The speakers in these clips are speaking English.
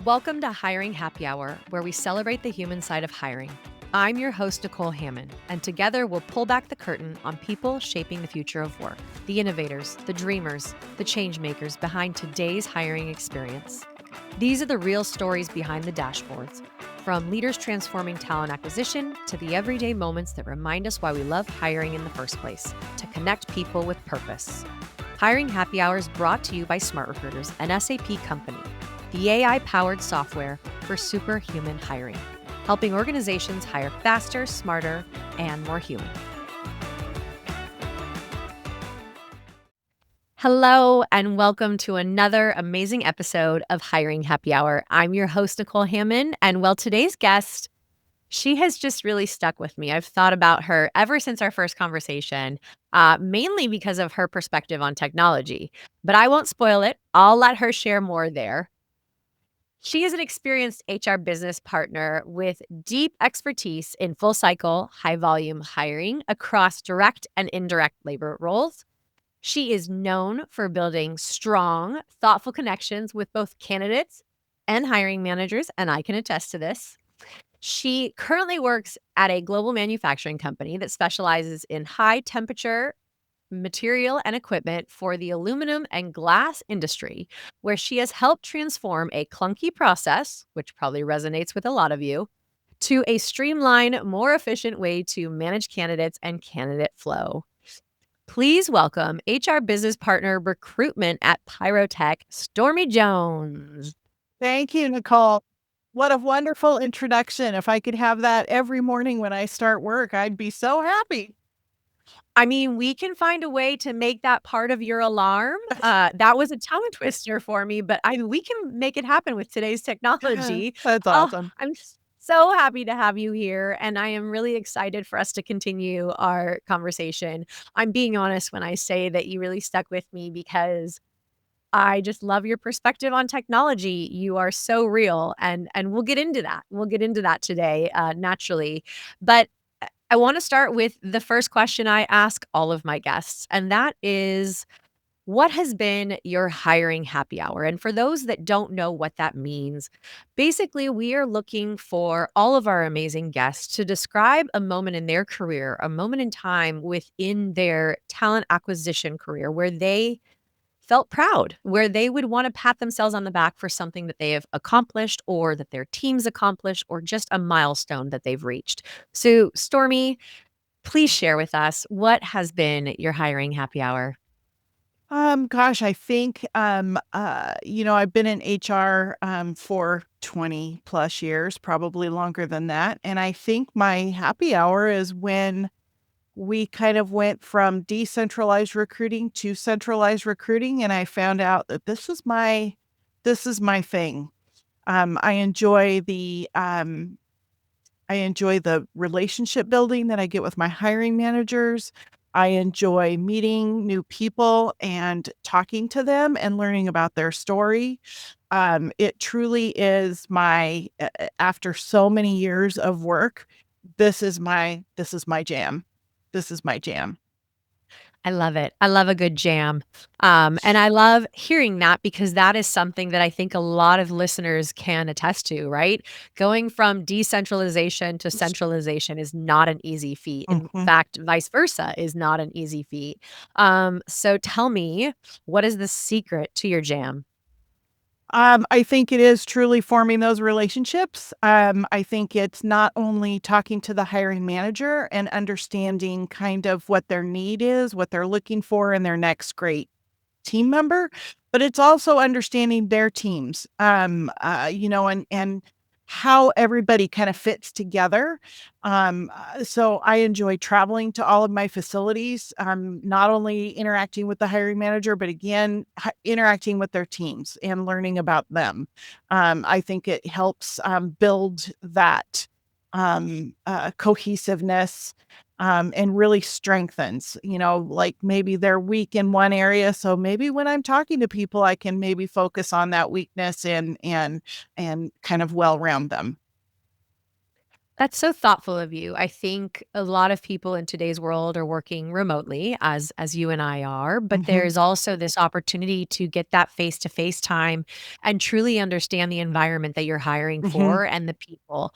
Welcome to Hiring Happy Hour, where we celebrate the human side of hiring. I'm your host, Nicole Hammond, and together we'll pull back the curtain on people shaping the future of work, the innovators, the dreamers, the change makers behind today's hiring experience. These are the real stories behind the dashboards, from leaders transforming talent acquisition to the everyday moments that remind us why we love hiring in the first place, to connect people with purpose. Hiring Happy Hour is brought to you by Smart Recruiters, an SAP company, the AI-powered software for superhuman hiring, helping organizations hire faster, smarter, and more human. Hello, and welcome to another amazing episode of Hiring Happy Hour. I'm your host, Nicole Hammond, and today's guest, she has just really stuck with me. I've thought about her ever since our first conversation, mainly because of her perspective on technology, but I won't spoil it. I'll let her share more there. She is an experienced HR business partner with deep expertise in full cycle, high volume hiring across direct and indirect labor roles. She is known for building strong, thoughtful connections with both candidates and hiring managers, and I can attest to this. She currently works at a global manufacturing company that specializes in high temperature material and equipment for the aluminum and glass industry, where she has helped transform a clunky process, which probably resonates with a lot of you, to a streamlined, more efficient way to manage candidates and candidate flow. Please welcome HR business partner recruitment at Pyrotek, Stormy Jones. Thank you, Nicole. What a wonderful introduction. If I could have that every morning when I start work, I'd be so happy. I mean, we can find a way to make that part of your alarm. That was a tongue twister for me, but we can make it happen with today's technology. That's Oh, awesome. I'm so happy to have you here, and I am really excited for us to continue our conversation. I'm being honest when I say that you really stuck with me because I just love your perspective on technology. You are so real, and we'll get into that. We'll get into that today, naturally. But I want to start with the first question I ask all of my guests, and that is, what has been your hiring happy hour? And for those that don't know what that means, basically, we are looking for all of our amazing guests to describe a moment in their career, a moment in time within their talent acquisition career where they felt proud, where they would want to pat themselves on the back for something that they have accomplished or that their team's accomplished or just a milestone that they've reached. So, Stormy, please share with us what has been your hiring happy hour? Gosh, I think I've been in HR for 20 plus years, probably longer than that. And I think my happy hour is when we kind of went from decentralized recruiting to centralized recruiting, and I found out that this is my thing. I enjoy the relationship building that I get with my hiring managers. I enjoy meeting new people and talking to them and learning about their story. It truly is after so many years of work, this is my jam. This is my jam. I love it. I love a good jam. And I love hearing that because that is something that I think a lot of listeners can attest to, right? Going from decentralization to centralization is not an easy feat. In Mhm. fact, vice versa is not an easy feat. So tell me, what is the secret to your jam? I think it is truly forming those relationships. I think it's not only talking to the hiring manager and understanding kind of what their need is, what they're looking for in their next great team member, but it's also understanding their teams, and how everybody kind of fits together. So I enjoy traveling to all of my facilities, not only interacting with the hiring manager, but again, interacting with their teams and learning about them. I think it helps build that cohesiveness, and really strengthens, like maybe they're weak in one area. So maybe when I'm talking to people, I can maybe focus on that weakness and kind of well round them. That's so thoughtful of you. I think a lot of people in today's world are working remotely as you and I are, but Mhm, there's also this opportunity to get that face-to-face time and truly understand the environment that you're hiring mhm, for and the people.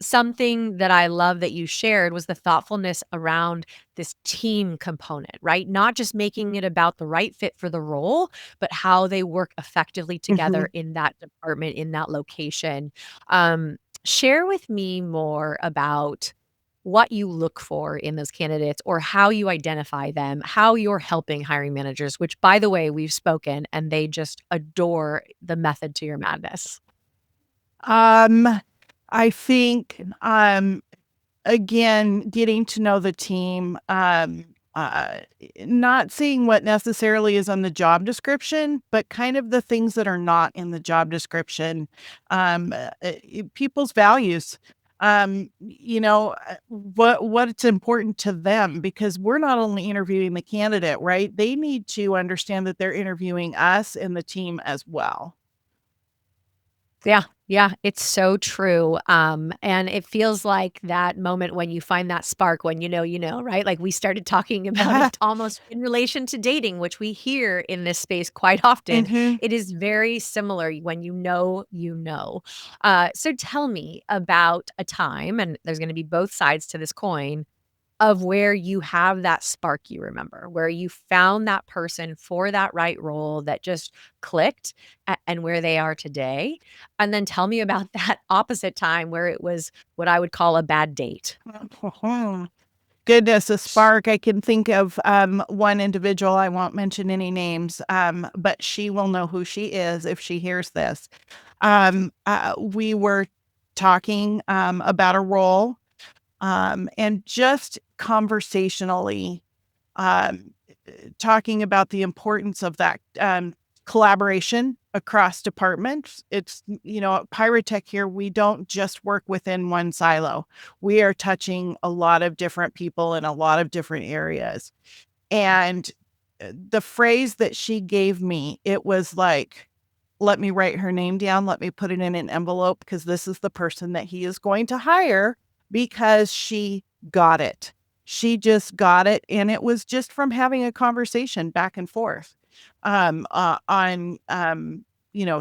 Something that I love that you shared was the thoughtfulness around this team component, right? Not just making it about the right fit for the role, but how they work effectively mhm. together in that department, in that location. Um, Share with me more about what you look for in those candidates or how you identify them, how you're helping hiring managers, which, by the way, we've spoken and they just adore the method to your madness. Um, I think, again, getting to know the team, not seeing what necessarily is on the job description, but kind of the things that are not in the job description, people's values, what's important to them because we're not only interviewing the candidate, right? They need to understand that they're interviewing us and the team as well. Yeah, yeah, it's so true, and it feels like that moment when you find that spark when you know, right? Like, we started talking about it almost in relation to dating, which we hear in this space quite often. Mhm. It is very similar when you know, you know. So tell me about a time, and there's gonna be both sides to this coin, of where you have that spark you remember, where you found that person for that right role that just clicked and where they are today. And then tell me about that opposite time where it was what I would call a bad date. Goodness, a spark. I can think of, one individual, I won't mention any names, but she will know who she is if she hears this. We were talking, about a role, and just conversationally, um, talking about the importance of that, collaboration across departments. At Pyrotek here, we don't just work within one silo. We are touching a lot of different people in a lot of different areas. And the phrase that she gave me, it was like, let me write her name down. Let me put it in an envelope because this is the person that he is going to hire because she got it. She just got it. And it was just from having a conversation back and forth on,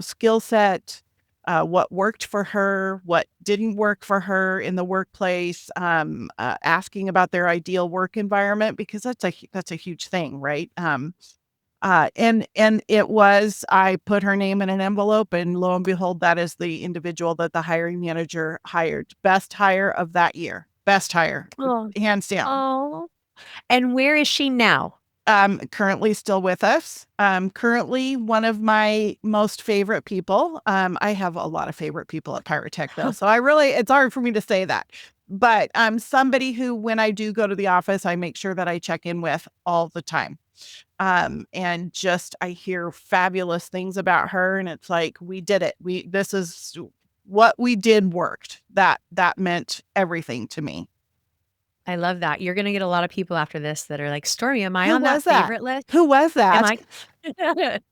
skill set, what worked for her, what didn't work for her in the workplace, asking about their ideal work environment because that's a huge thing, right? And it was I put her name in an envelope, and lo and behold, that is the individual that the hiring manager hired. Best hire of that year. Best hire, Oh, hands down. oh. And where is she now? Currently still with us. Currently one of my most favorite people. I have a lot of favorite people at Pyrotek though, so it's hard for me to say that. But somebody who, when I do go to the office, I make sure that I check in with all the time. And just I hear fabulous things about her, and it's like, we did it. This is what we did worked. That meant everything to me. I love that. You're gonna get a lot of people after this that are like, "Stormy, am I Who on that was that? favorite list? Who was Am that? I?"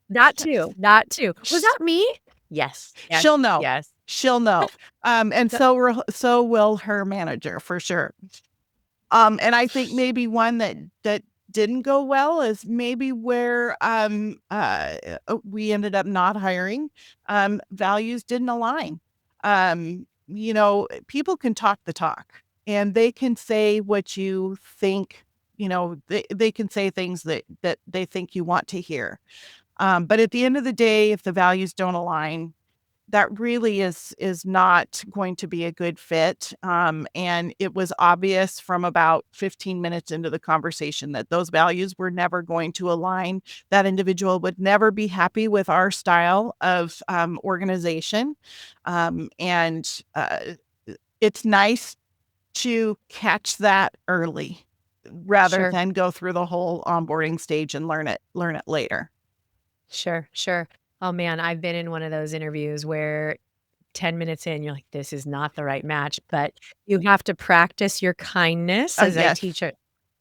Not too, not too. Was that me? Yes, yes, She'll know. yes. She'll know. And The so will her manager for sure. And I think maybe one that didn't go well is maybe where we ended up not hiring. Values didn't align. People can talk the talk and they can say what you think, they can say things that they think you want to hear. But at the end of the day, if the values don't align, that really is not going to be a good fit. And it was obvious from about 15 minutes into the conversation that those values were never going to align. That individual would never be happy with our style of organization. And it's nice to catch that early rather Sure, than go through the whole onboarding stage and learn it later. sure, sure. Oh, man, I've been in one of those interviews where 10 minutes in, you're like, "This is not the right match," but you have to practice your kindness, as I teach Yes. it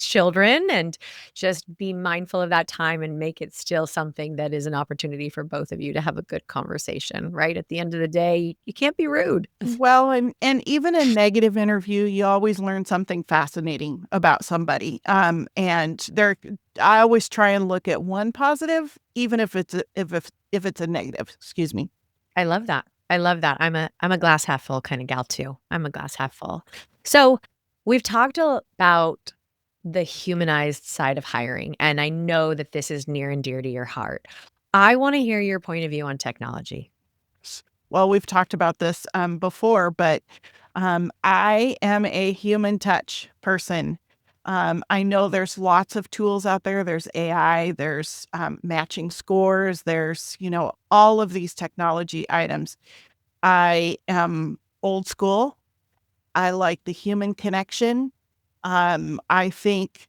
children and just be mindful of that time and make it still something that is an opportunity for both of you to have a good conversation, right? At the end of the day, you can't be rude. Well, and even a negative interview, you always learn something fascinating about somebody. And there, I always try and look at one positive, even if it's a negative. Excuse me. I love that. I love that. I'm a glass half full kind of gal too. I'm a glass half full. So, we've talked about the humanized side of hiring, and I know that this is near and dear to your heart. I want to hear your point of view on technology. Well, we've talked about this before, but I am a human touch person. I know there's lots of tools out there. There's AI, there's matching scores, there's, all of these technology items. I am old school. I like the human connection. I think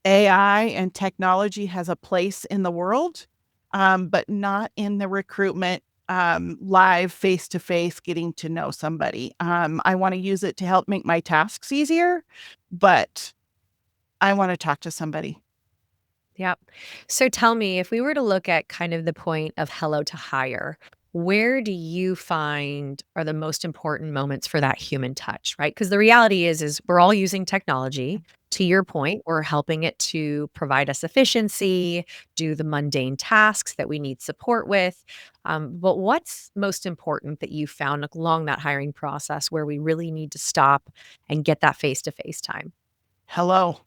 AI and technology has a place in the world, but not in the recruitment, live face to face, getting to know somebody. I want to use it to help make my tasks easier, but I want to talk to somebody. Yep. So tell me, if we were to look at kind of the point of hello to hire, where do you find are the most important moments for that human touch, right? Because the reality is we're all using technology. To your point, we're helping it to provide us efficiency, do the mundane tasks that we need support with. But what's most important that you found along that hiring process where we really need to stop and get that face to face time? Hello.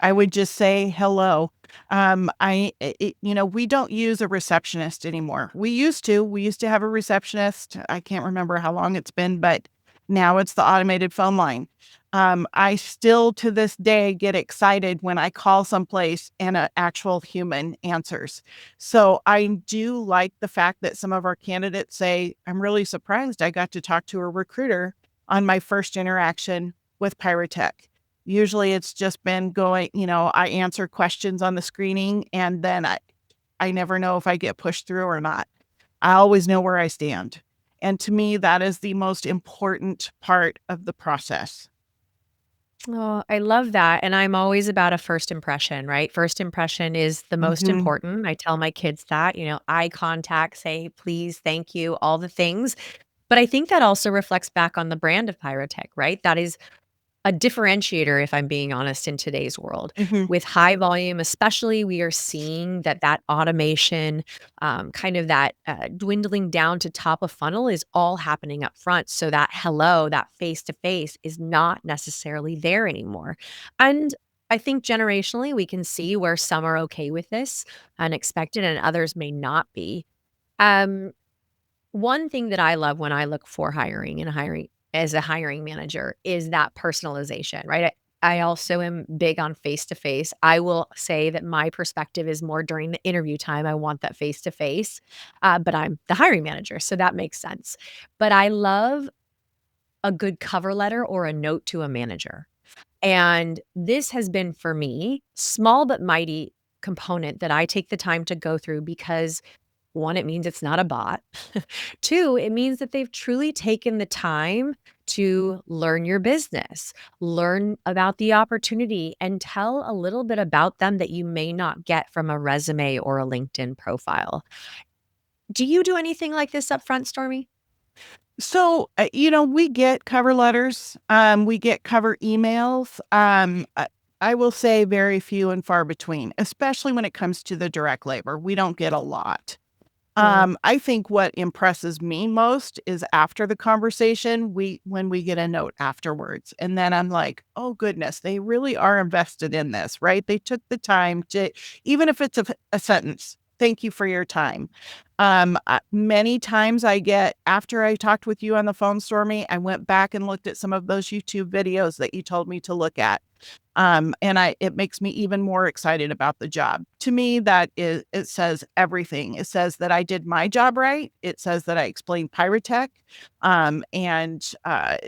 I would just say hello. We don't use a receptionist anymore. We used to have a receptionist. I can't remember how long it's been, but now it's the automated phone line. I still to this day get excited when I call someplace and an actual human answers. So I do like the fact that some of our candidates say, I'm really surprised I got to talk to a recruiter on my first interaction with Pyrotek. Usually it's just been going, I answer questions on the screening and then I never know if I get pushed through or not. I always know where I stand. And to me, that is the most important part of the process. Oh, I love that, and I'm always about a first impression, right? First impression is the most Mhm. important. I tell my kids that, eye contact, say please, thank you, all the things. But I think that also reflects back on the brand of Pyrotek, right? That is a differentiator, if I'm being honest, in today's world. Mhm. With high volume, especially, we are seeing that automation, kind of that dwindling down to top of funnel is all happening up front. So that hello, that face to face is not necessarily there anymore. And I think generationally, we can see where some are okay with this and expect it, and others may not be. Um, One thing that I love when I look for hiring and hiring as a hiring manager is that personalization, right? I also am big on face to face. I will say that my perspective is more during the interview time. I want that face to face, but I'm the hiring manager, so that makes sense. But I love a good cover letter or a note to a manager. And this has been for me small but mighty component that I take the time to go through because one, it means it's not a bot. Two, it means that they've truly taken the time to learn your business, learn about the opportunity, and tell a little bit about them that you may not get from a resume or a LinkedIn profile. Do you do anything like this up front, Stormy? So, we get cover letters, we get cover emails. I will say very few and far between, especially when it comes to the direct labor. We don't get a lot. Mm. I think what impresses me most is after the conversation, when we get a note afterwards, and then I'm like, "Oh goodness, they really are invested in this, right? They took the time to even if it's a sentence, thank you for your time." Many times I get after I talked with you on the phone, Stormy, I went back and looked at some of those YouTube videos that you told me to look at. And it makes me even more excited about the job. To me, that is it says everything. It says that I did my job right. It says that I explained Pyrotech.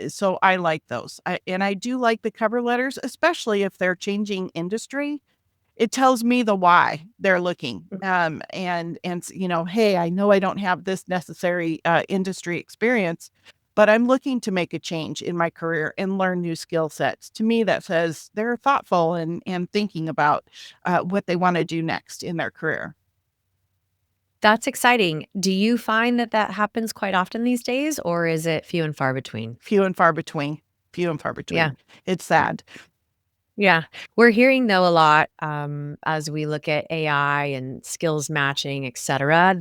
So I like those. And I do like the cover letters, especially if they're changing industry. It tells me the why they're looking. Hey, I know I don't have this necessary industry experience, but I'm looking to make a change in my career and learn new skill sets. To me, that says they're thoughtful and thinking about what they want to do next in their career. That's exciting. Do you find that that happens quite often these days, or is it few and far between? Few and far between. Few and far Yeah. between. It's sad. Yeah. We're hearing though a lot, as we look at AI and skills matching, et cetera,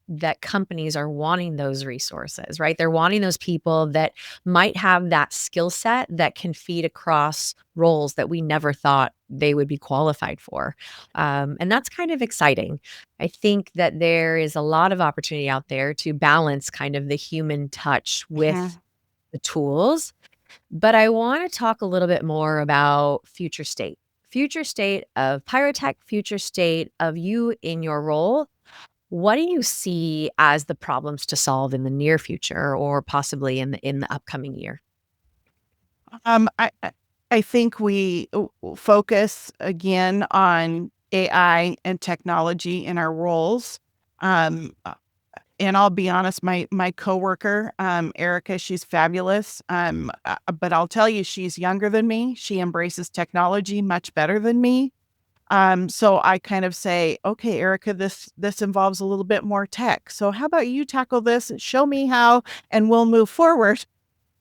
that companies are wanting those resources, right? They're wanting those people that might have that skill set that can feed across roles that we never thought they would be qualified for. And that's kind of exciting. I think that there is a lot of opportunity out there to balance kind of the human touch with Mhm. the tools, but I wanna talk a little bit more about future state. Future state of Pyrotek, future state of you in your role. What do you see as the problems to solve in the near future or possibly in the upcoming year? I think we focus again on AI and technology in our roles. Um, uh, and I'll be honest, my coworker, Erica, she's fabulous. But I'll tell you, she's younger than me. She embraces technology much better than me. So I kind of say, okay, Erica, this involves a little bit more tech. So how about you tackle this? Show me how, and we'll move forward.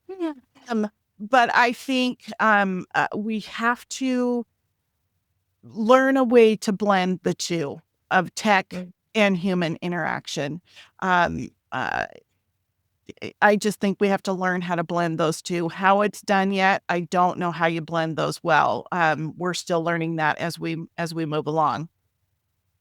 Yeah. But I think we have to learn a way to blend the two of tech Mm. and human interaction. Um, uh, I just think we have to learn how to blend those two. How it's done yet, I don't know how you blend those well. We're still learning that as we move along.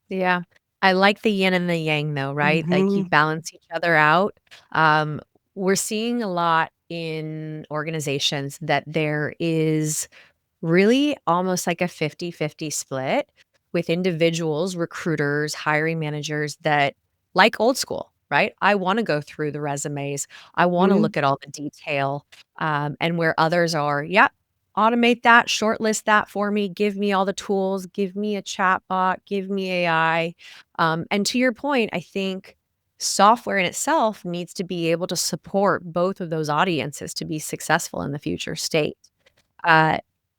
Yeah. I like the yin and the yang though, right? Like you Mhm. balance each other out. Um, we're seeing a lot in organizations that there is really almost like a 50-50 split with individuals, recruiters, hiring managers that like old school, right? I wanna go through the resumes. I wanna Mhm. look at all the detail, and where others are, "Yep, automate that, shortlist that for me, give me all the tools, give me a chatbot, give me AI." And to your point, I think software in itself needs to be able to support both of those audiences to be successful in the future state. Uh,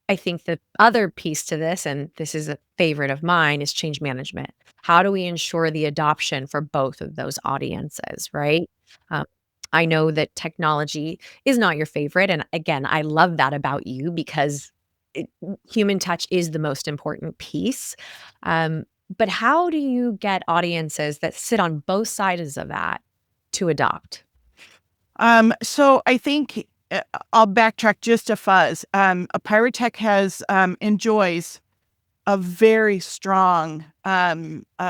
I think the other piece to this, and this is a favorite of mine, is change management. How do we ensure the adoption for both of those audiences, right? Um, I know that technology is not your favorite. And again, I love that about you because human touch is the most important piece. Um, but how do you get audiences that sit on both sides of that to adopt? So I think I'll backtrack just a fuzz. A Pyrotech has enjoys a very strong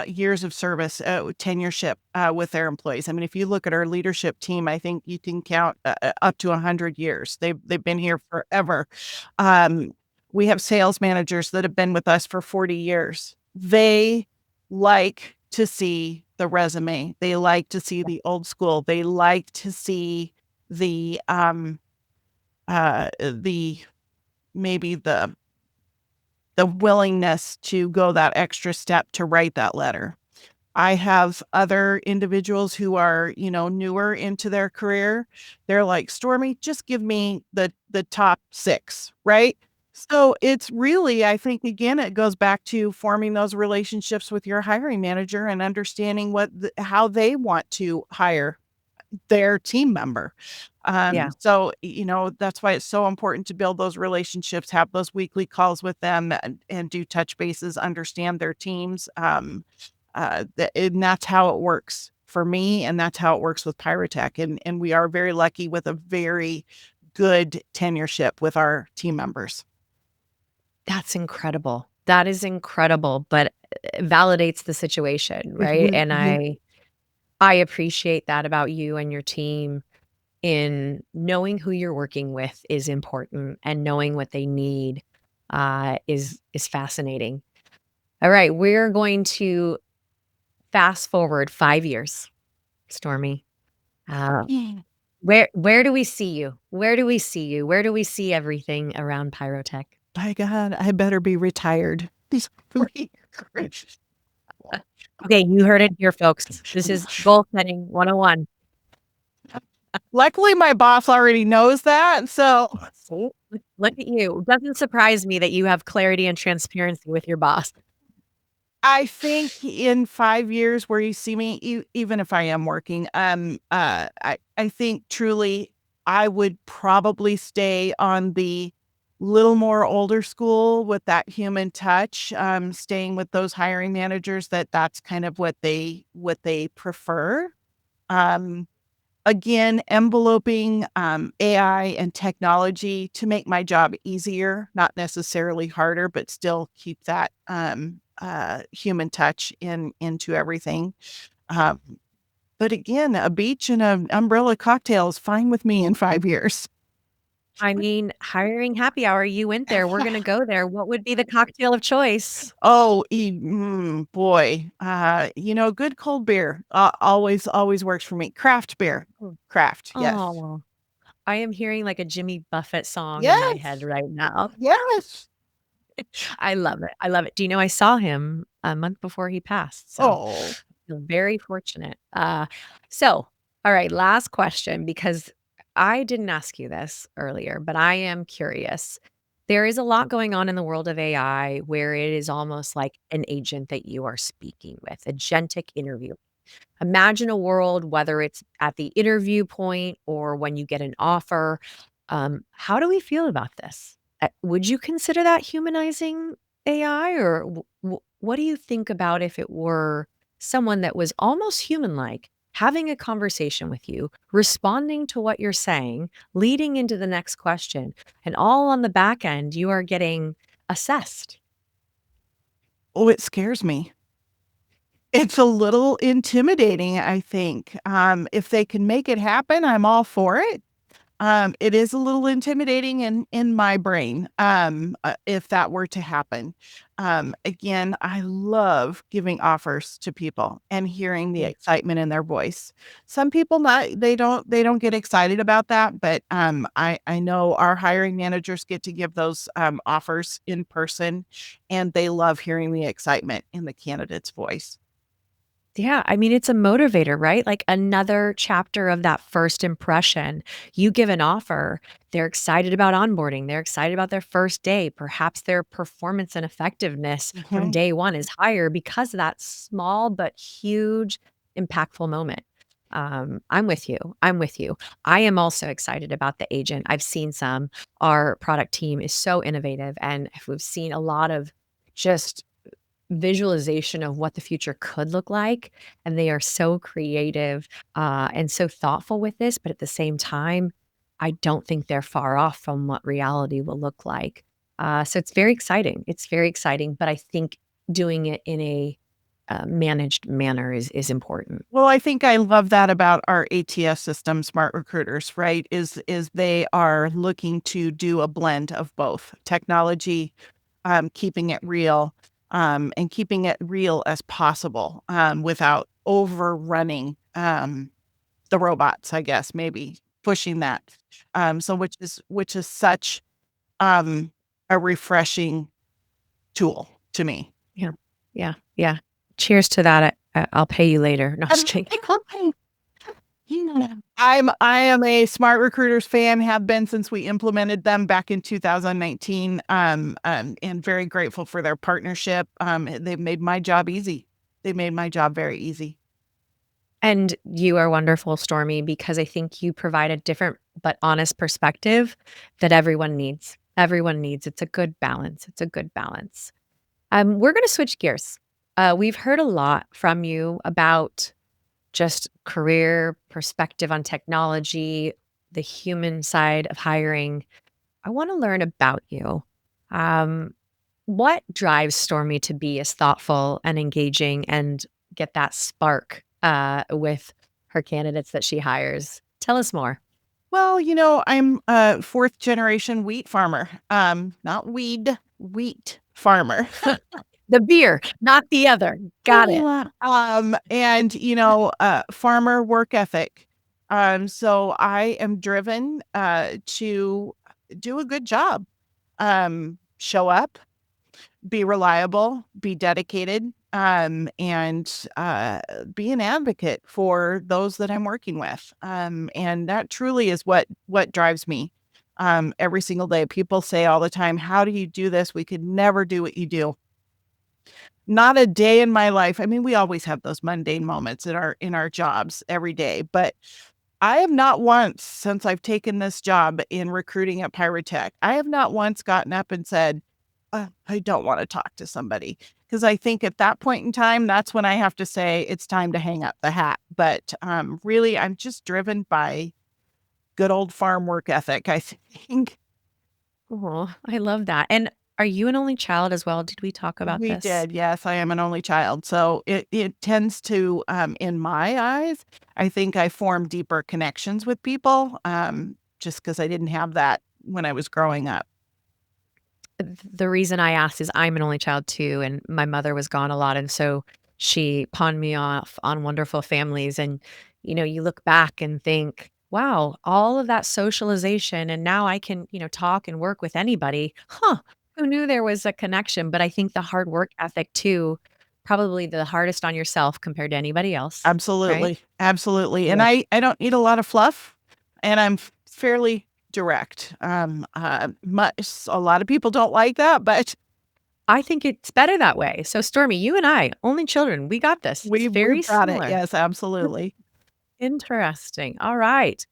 years of service, tenureship with their employees. I mean, if you look at our leadership team, I think you can count up to 100 years. They've been here forever. Um, we have sales managers that have been with us for 40 years. They like to see the resume. They like to see the old school. They like to see the maybe the willingness to go that extra step to write that letter. I have other individuals who are, newer into their career. They're like, "Stormy, just give me the top 6," right? So it's really, I think, again, it goes back to forming those relationships with your hiring manager and understanding how they want to hire their team member. Yeah. So, that's why it's so important to build those relationships, have those weekly calls with them and do touch bases, understand their teams. And that's how it works for me. And that's how it works with Pyrotech. And we are very lucky with a very good tenureship with our team members. That's incredible. That is incredible, but it validates the situation, right? Mhm, And mhm. I appreciate that about you and your team in knowing who you're working with is important and knowing what they need is fascinating. All right, we're going to fast forward 5 years, Stormy. Uh, Yeah. where do we see you? Where do we see you? Where do we see everything around Pyrotech? By God, I better be retired. These three. Okay, you heard it here, folks. This is goal setting 101. Luckily, my boss already knows that, so See? Look at you. Doesn't surprise me that you have clarity and transparency with your boss. I think in 5 years where you see me, even if I am working, I think truly I would probably stay on the little more older school with that human touch, staying with those hiring managers that's kind of what they prefer. Um, Again, enveloping, AI and technology to make my job easier, not necessarily harder, but still keep that, human touch into everything. Um, but again, a beach and an umbrella cocktail is fine with me in 5 years. I mean, hiring happy hour, you went there, we're gonna go there. What would be the cocktail of choice? Oh, boy, good cold beer, always works for me. Craft beer. Mm. Craft, yes. Oh, I am hearing like a Jimmy Buffett song in my head Yes, right now. yes. I love it. I love it. Do you know I saw him a month before he passed, so Oh, feel very fortunate. So, all right, last question because I didn't ask you this earlier, but I am curious. There is a lot going on in the world of AI where it is almost like an agent that you are speaking with, agentic interview. Imagine a world, whether it's at the interview point or when you get an offer. How do we feel about this? Would you consider that humanizing AI, or what do you think about if it were someone that was almost human like, having a conversation with you, responding to what you're saying, leading into the next question, and all on the back end, you are getting assessed? oh, it scares me. It's a little intimidating, I think. If they can make it happen, I'm all for it. It is a little intimidating in my brain, if that were to happen. Again, I love giving offers to people and hearing the Yeah. excitement in their voice. Some people not they don't get excited about that, but I know our hiring managers get to give those offers in person, and they love hearing the excitement in the candidate's voice. Yeah, I mean, it's a motivator, right? Like another chapter of that first impression. You give an offer, they're excited about onboarding, they're excited about their first day. Perhaps their performance and effectiveness from Mhm. day one is higher because of that small but huge, impactful moment. I'm with you. I'm with you. I am also excited about the agent. I've seen some. Our product team is so innovative, and we've seen a lot of just visualization of what the future could look like, and they are so creative, and so thoughtful with this, but at the same time, I don't think they're far off from what reality will look like. So it's very exciting. It's very exciting, but I think doing it in a, managed manner is important. Well, I think I love that about our ATS system, Smart Recruiters, right? Is they are looking to do a blend of both technology, keeping it real, and keeping it real as possible, without overrunning the robots, I guess, maybe pushing that. So which is such um a refreshing tool to me. Yeah. Yeah. Yeah. Cheers to that. I'll pay you later. No, just Um, kidding. I am a Smart Recruiters fan, have been since we implemented them back in 2019. And very grateful for their partnership. They've made my job easy. They made my job very easy. And you are wonderful, Stormy, because I think you provide a different but honest perspective that everyone needs. Everyone needs. It's a good balance. It's a good balance. We're going to switch gears. We've heard a lot from you about just career perspective on technology, the human side of hiring. I want to learn about you. Um, what drives Stormy to be as thoughtful and engaging and get that spark with her candidates that she hires? Tell us more. Well, I'm a fourth generation wheat farmer. Not weed, wheat farmer. The beer, not the other. Got it. And farmer work ethic. So I am driven to do a good job. Show up, be reliable, be dedicated. and be an advocate for those that I'm working with. And that truly is what drives me every single day. People say all the time, "How do you do this? We could never do what you do." Not a day in my life. I mean, we always have those mundane moments in our jobs every day, but I have not once since I've taken this job in recruiting at Pyrotek, I have not once gotten up and said, I don't want to talk to somebody. Because I think at that point in time, that's when I have to say it's time to hang up the hat. But really, I'm just driven by good old farm work ethic, I think. Oh, I love that. And are you an only child as well? Did we talk about We this? did. Yes, I am an only child. So it tends to, in my eyes, I think I form deeper connections with people just because I didn't have that when I was growing up. The reason I asked is I'm an only child too, and my mother was gone a lot. And so she pawned me off on wonderful families. And, you look back and think, wow, all of that socialization. And now I can, talk and work with anybody. Huh. Who knew there was a connection? But I think the hard work ethic too, probably the hardest on yourself compared to anybody else. Right. Absolutely. Absolutely. And Yeah. I don't need a lot of fluff and I'm fairly direct. A lot of people don't like that, but I think it's better that way. So, Stormy, you and I, only children, we got this. It's we've very got it. similar. Yes, absolutely. Interesting. All right.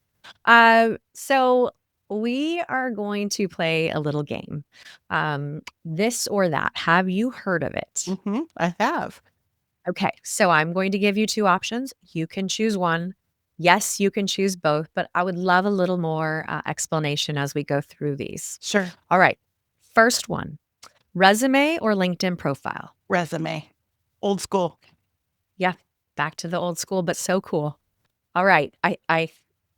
So we are going to play a little game. This or that. Have you heard of it? I have. Okay. So I'm going to give you two options. You can choose one. Yes, you can choose both, but I would love a little more explanation as we go through these. Sure. All right. First one, resume or LinkedIn profile? Resume. Old school. Yeah. Back to the old school, but so cool. All right. I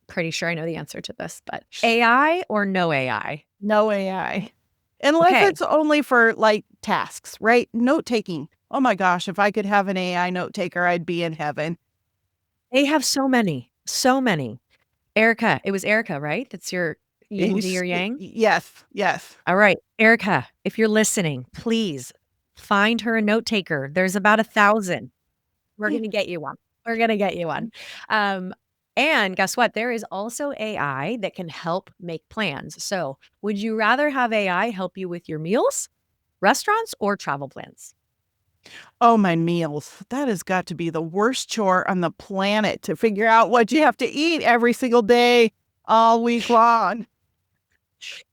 pretty sure I know the answer to this, but AI or no AI? No AI. Unless Okay. it's only for like tasks, right? Note taking. Oh my gosh, if I could have an AI note taker, I'd be in heaven. They have so many, so many. Erica, it was Erica, right? That's your yin to your yang? Yes, yes. All right. Erica, if you're listening, please find her a note taker. There's about 1,000. We're gonna get you one. We're gonna get you one. Um, and guess what? There is also AI that can help make plans. So, would you rather have AI help you with your meals, restaurants, or travel plans? Oh, my meals. That has got to be the worst chore on the planet to figure out what you have to eat every single day, all week long.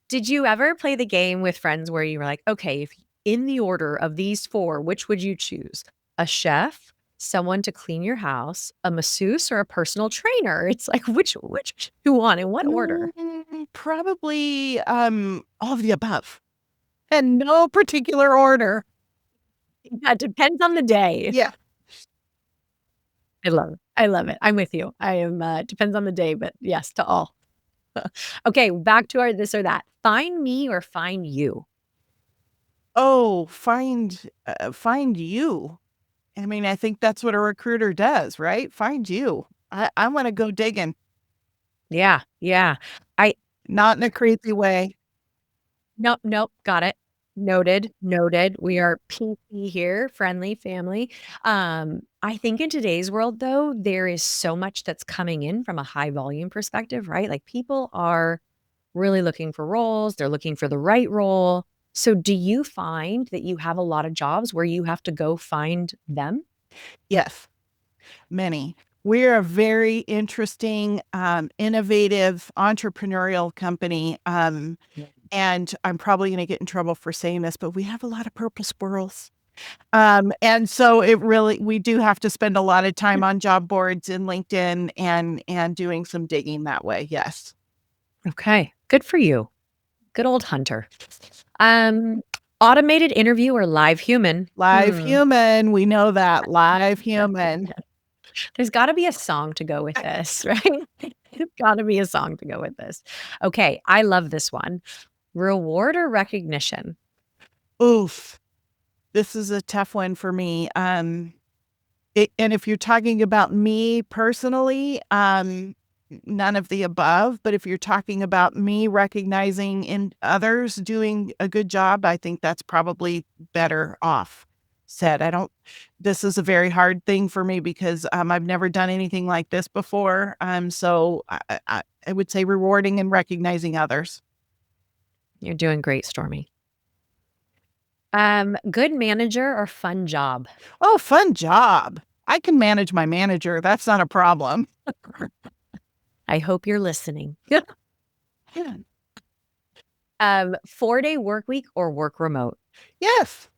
Did you ever play the game with friends where you were like, okay, if in the order of these four, which would you choose? A chef, someone to clean your house, a masseuse, or a personal trainer? It's like which you want in what order? Probably all of the above. And no particular order. Yeah, it depends on the day. Yeah. I love it. I love it. I'm with you. I am depends on the day, but yes to all. Okay, back to our this or that. Find me or find you. Oh, find you. I mean, I think that's what a recruiter does, right? Find you. I want to go digging, Yeah, yeah. I not in a crazy way. Nope, nope, got it. Noted, noted. We are PC here, friendly family. I think in today's world, though, there is so much that's coming in from a high volume perspective, right? Like people are really looking for roles, they're looking for the right role. So, do you find that you have a lot of jobs where you have to go find them? Yes, many. We're a very interesting, innovative, entrepreneurial company. Yeah. And I'm probably going to get in trouble for saying this, but we have a lot of purple squirrels. And so we do have to spend a lot of time on job boards and LinkedIn and doing some digging that way. Yes. Okay, good for you. Good old hunter. Um, Automated interview or live human? Live human. We know that. Live human. There's gotta be a song to go with this, right? There's gotta be a song to go with this. Okay, I love this one. Reward or recognition? Oof. This is a tough one for me. And if you're talking about me personally, none of the above. But if you're talking about me recognizing in others doing a good job, I think that's probably better off said. I don't this is a very hard thing for me because I've never done anything like this before. So I would say rewarding and recognizing others. You're doing great, Stormy. Good manager or fun job? Oh, fun job. I can manage my manager. That's not a problem. I hope you're listening. Yeah. 4-day work week or work remote? Yes.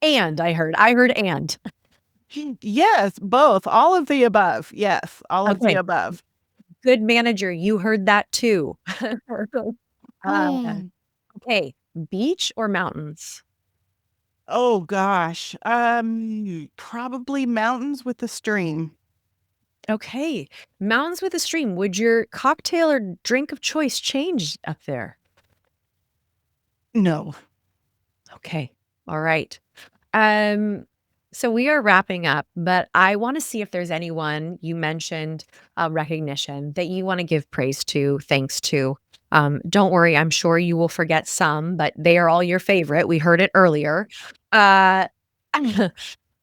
And I heard and. Yes, both. All of the above. Yes, all of the Okay. above. Good manager, you heard that too. Uh, Hmm. okay, beach or mountains? Oh gosh. Probably mountains with a stream. Okay, mountains with a stream. Would your cocktail or drink of choice change up there? No. Okay, all right. Um, so we are wrapping up, but I want to see if there's anyone you mentioned recognition that you want to give praise to, thanks to. Don't worry, I'm sure you will forget some, but they are all your favorite. We heard it earlier. Uh,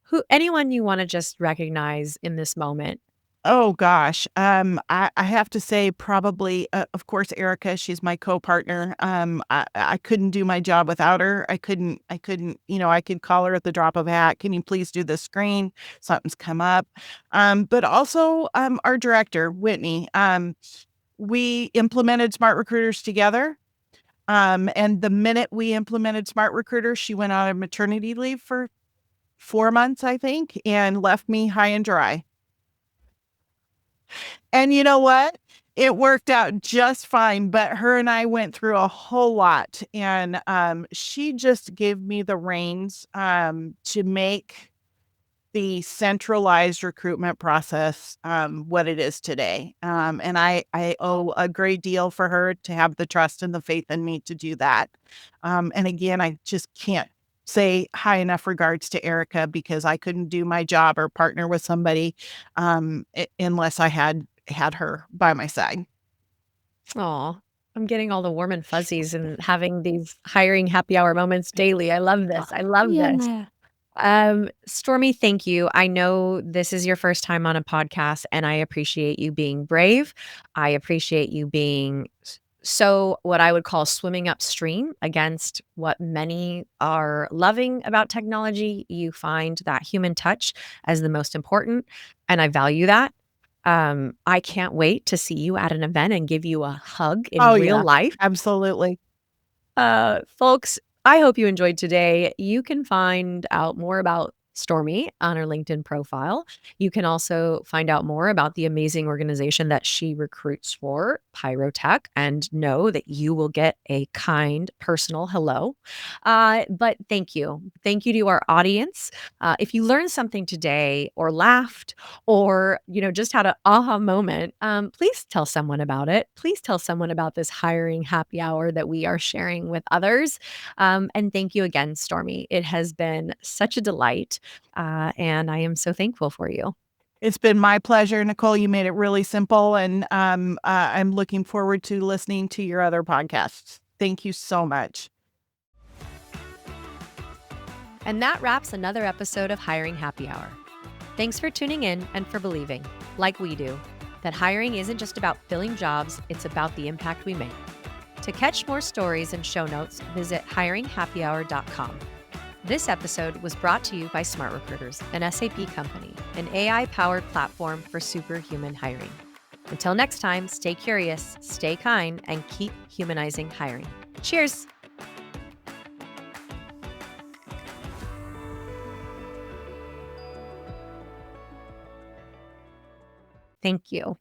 who, anyone you want to just recognize in this moment? Oh gosh. I have to say probably of course Erica, she's my co-partner. I couldn't do my job without her. I couldn't, I could call her at the drop of a hat. Can you please do the screen? Something's come up. But also our director, Whitney. We implemented Smart Recruiters together. And the minute we implemented Smart Recruiters, she went on a maternity leave for 4 months, I think, and left me high and dry. And you know what? It worked out just fine, but her and I went through a whole lot, and, she just gave me the reins, to make the centralized recruitment process, what it is today. And I owe a great deal for her to have the trust and the faith in me to do that. And again, I just can't say high enough regards to Erica because I couldn't do my job or partner with somebody unless I had her by my side. Aw, I'm getting all the warm and fuzzies and having these hiring happy hour moments daily. I love this. I love this. Yeah. Stormy, thank you. I know this is your first time on a podcast, and I appreciate you being brave. I appreciate you being so what I would call swimming upstream against what many are loving about technology. You find that human touch as the most important, and I value that. I can't wait to see you at an event and give you a hug in Oh, real yeah. life. Absolutely. Folks, I hope you enjoyed today. You can find out more about Stormy on her LinkedIn profile. You can also find out more about the amazing organization that she recruits for, Pyrotek, and know that you will get a kind, personal hello. But thank you. Thank you to our audience. If you learned something today or laughed or, just had an aha moment, please tell someone about it. Please tell someone about this hiring happy hour that we are sharing with others. And thank you again, Stormy. It has been such a delight. And I am so thankful for you. It's been my pleasure, Nicole. You made it really simple, and I'm looking forward to listening to your other podcasts. Thank you so much. And that wraps another episode of Hiring Happy Hour. Thanks for tuning in and for believing, like we do, that hiring isn't just about filling jobs, it's about the impact we make. To catch more stories and show notes, visit hiringhappyhour.com. This episode was brought to you by Smart Recruiters, an SAP company, an AI-powered platform for superhuman hiring. Until next time, stay curious, stay kind, and keep humanizing hiring. Cheers! Thank you.